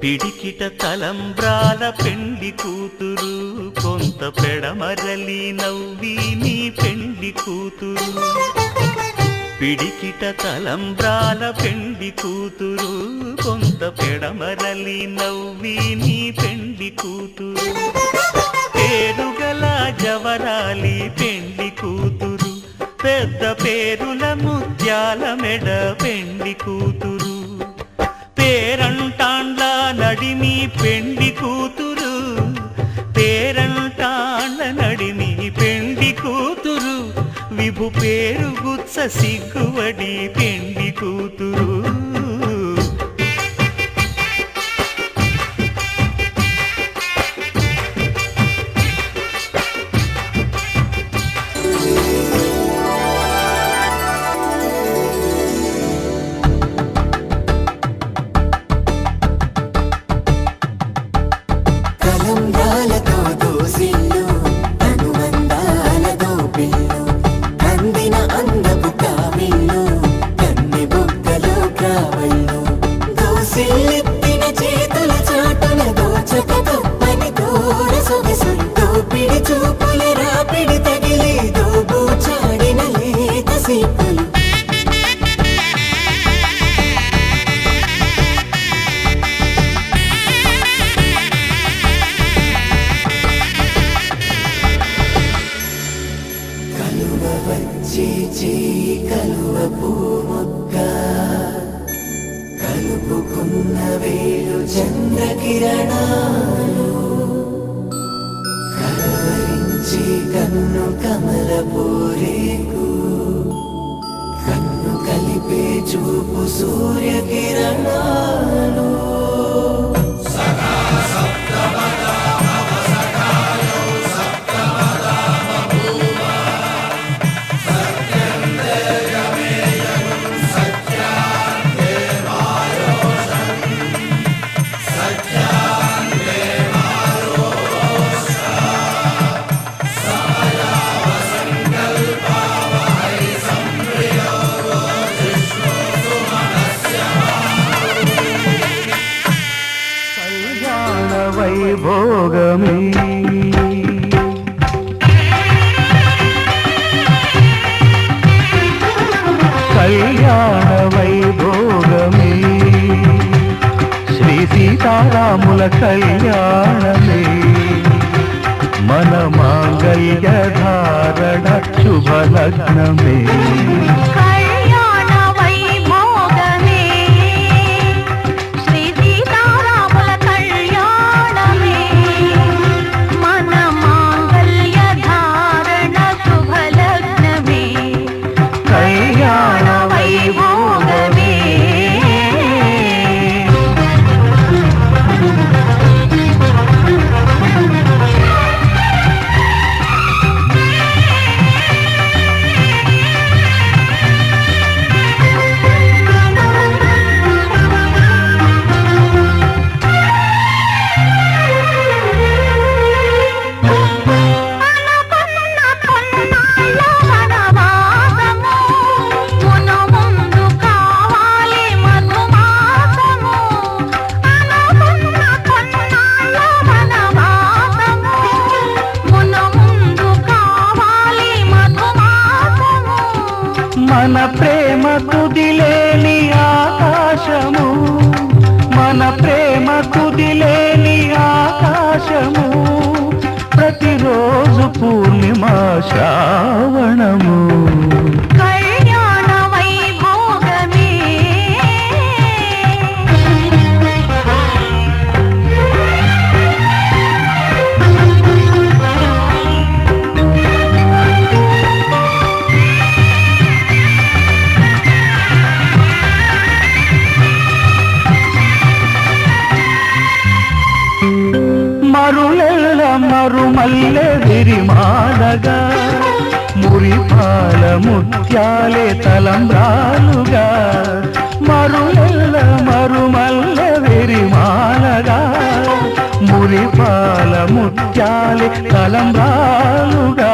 పిడికిట తలంబ్రాల పెండి కూతురు కొంత పెడమరలి నవ్వి నీ పెండి కూతురు పిడికిట తలంబ్రాల పెండి కూతురు కొంత పెడమరలి నవ్వి నీ పెండి కూతురు పేరుగల జవరాలి పెండి కూతురు పెద్ద పేరుల ముత్యాల మెడ పెండి కూతురు పేరంటాండ్ల నడిమి పెండి కూతురు పేరంటాండ్ల నడిమి పెండి కూతురు విభు పేరు గుత్స సిగ్గువడి పెండి కూతురు కలువ పూముక్క కలుపుకున్న వేలు చంద్రకిరణాలు కలవరించి కన్ను కమల పూరేకు కన్ను కలిపే చూపు సూర్యకిరణాలు వైభోగమే కళ్యాణ వైభోగమే శ్రీ సీతారాముల కళ్యాణమే మన మాంగళ్య ధారణ శుభలగ్నమే మన ప్రేమ తుదిలేని ఆకాశము మన ప్రేమ తుదిలేని ఆకాశము ప్రతిరోజు పూర్ణిమ శ్రావణము మరులెల్ల మరుమల్లె విరిమాలగా మురిపాల ముత్యాలే తలంబ్రాలుగా మరులెల్ల మరుమల్లె విరిమాలగా మురిపాల ముత్యాలే తలంబ్రాలుగా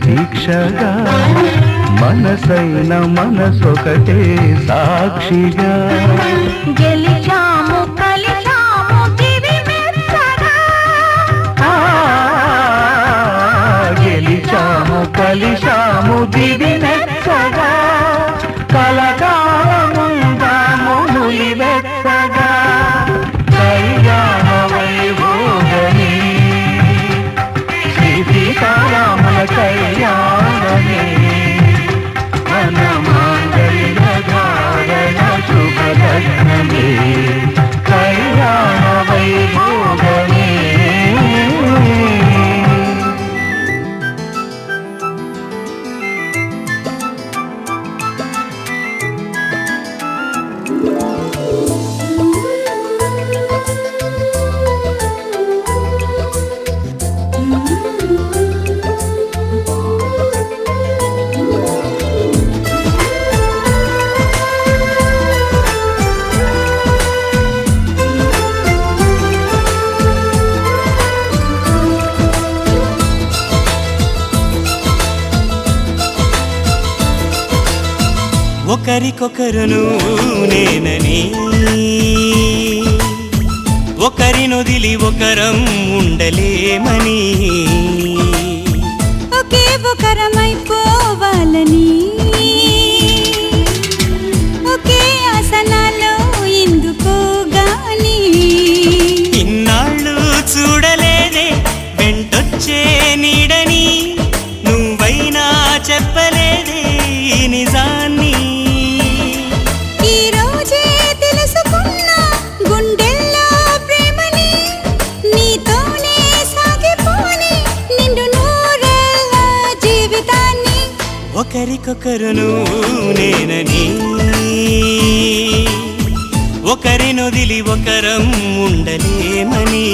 దీక్షగా మనసైన మనసొకటే సాక్షిగా గెలిచాము కలిచాము దివి మెచ్చగా గెలిచాము కలిశాము దివి మెచ్చగా కలకాలముందాము నులివెచ్చగా కళ్యాణ వైభోగమే శ్రీ సీతారాముల కళ్యాణమే మన మాంగళ్య ధారణ శుభలగ్నమే కళ్యాణ వైభోగమే ఒకరికొకరును నేనని ఒకరినొదిలి ఒకరం ఉండలేమని ఒకే ఒకరమైపోవాలని ఒకే ఆసనాలో ఎందుకోగాని ఇన్నాళ్ళు చూడలేదే వెంటొచ్చే నీడని నువ్వైనా చెప్పలేదే ఈ నిజాన్ని ఒకరికొకరును నేనని ఒకరినొదిలి ఒకరం ఉండలేమని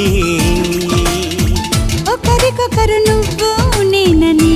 ఒకరికొకరు నువ్వు నేనని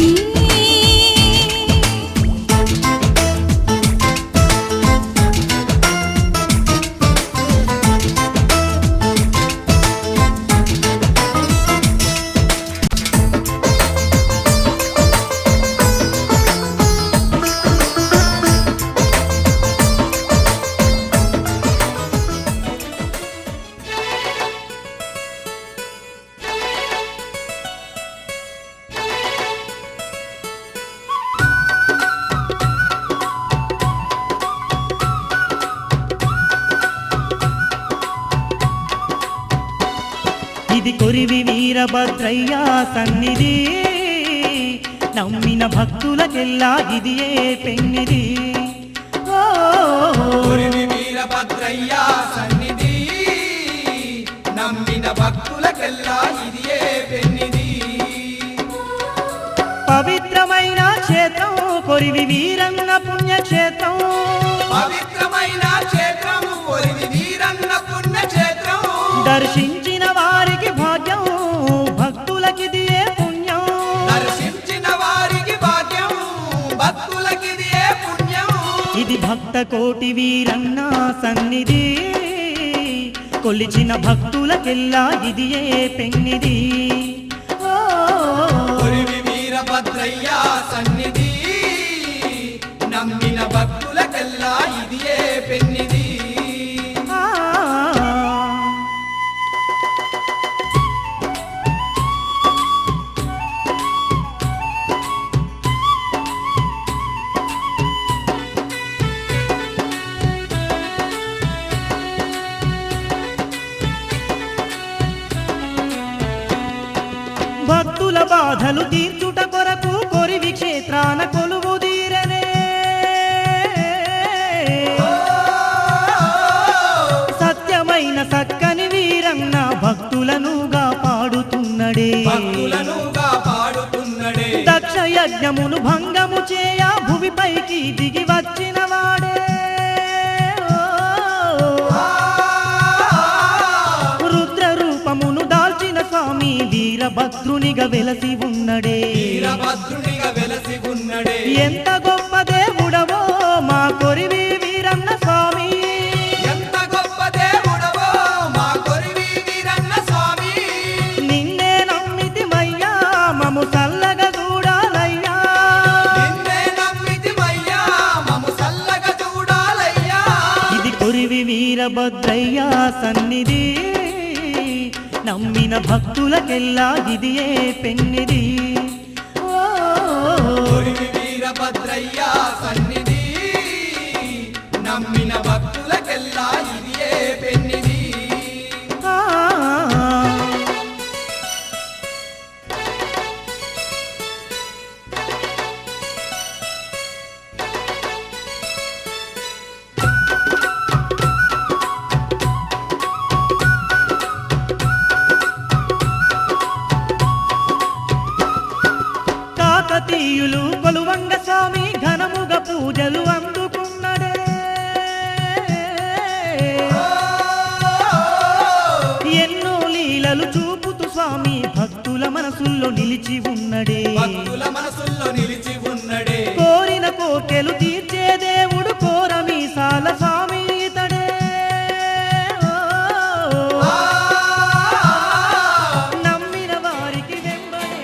ఇది కొరివి వీరభద్రయ్య సన్నిధి నమ్మిన భక్తులకెల్లా ఇదియే పెన్నిది కొరివి వీరభద్రయ్య సన్నిధి నమ్మిన భక్తులకెల్లా ఇదియే పెన్నిది పవిత్రమైన క్షేత్రం కొరివి వీరన్న పుణ్యక్షేత్రం పవిత్రమైన క్షేత్రం కొరివి వీరన్న పుణ్యక్షేత్రం దర్శించిన వారికి భాగ్యం భక్తులకిదియే పుణ్యం దర్శించిన వారికి భాగ్యం భక్తులకిదియే పుణ్యం ఇది భక్త కోటి వీరన్న సన్నిధి కొలిచిన భక్తులకెల్లా ఇదియే పెన్నిది కొరివి వీరభద్రయ్య సన్నిధి నమ్మిన భక్తులకెల్లా ఇదియే పెన్నిది భక్తుల బాధలు తీర్చుట కొరకు కొరివి క్షేత్రాన కొలువు తీరనే సత్యమైన సక్కని వీరన్న భక్తులనుగా పాడుతున్నడే దక్ష యజ్ఞమును భంగము చేయ భువిపైకి దిగి వచ్చిన వాడే రుద్ర రూపమును దాల్చిన స్వామి వీరభద్రునిగా వెలసి ఉన్నడే ఎంత గొప్ప దేవుడవో మా కొరివి వీరన్న స్వామి ఎంత గొప్ప దేవుడవో మా కొరివి వీరన్న స్వామి నిన్నే నమ్మితిమయ్యా మము చల్లగా చూడాలయ్యా వీరభద్రయ్య సన్నిధి నమ్మిన భక్తులకెల్లా ఇదియే పెన్నిది ఓ కొరివి వీరభద్రయ్య సన్నిధి నమ్మిన భక్తులకెల్లా ఇదియే పెన్నిది ఆ కాకతీయులు కొలువంగ స్వామి ఘనముగ పూజలు అందుకున్నడే ఎన్నో లీలలు చూపుతూ స్వామి భక్తుల మనసుల్లో నిలిచి ఉన్నడే భక్తుల మనసుల్లో నిలిచి ఉన్నడే కోరిన కోర్కెలు తీర్చే దేవుడు కోరమీసాల స్వామి ఇతడే ఓ, నమ్మిన వారికి వెంబడే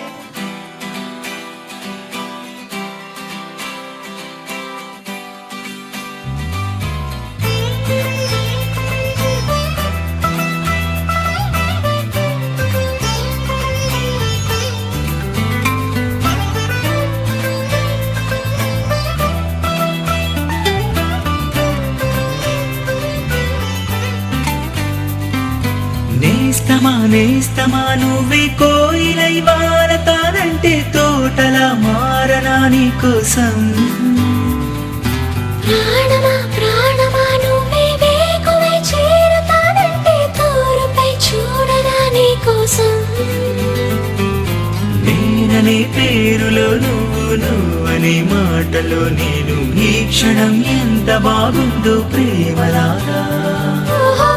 నేస్తమా నువ్వే కోయిలై వారతానంటే తోటలా మారనా నీ కోసం ప్రాణమా ప్రాణమా నువ్వే వేకువై చేరుతానంటే తోరుపై చూడనా నీ కోసం నేననే పేరులో నువ్వనే మాటలో నేను ఈ క్షణం ఎంత బాగుందో ప్రేమలాగా ఓహో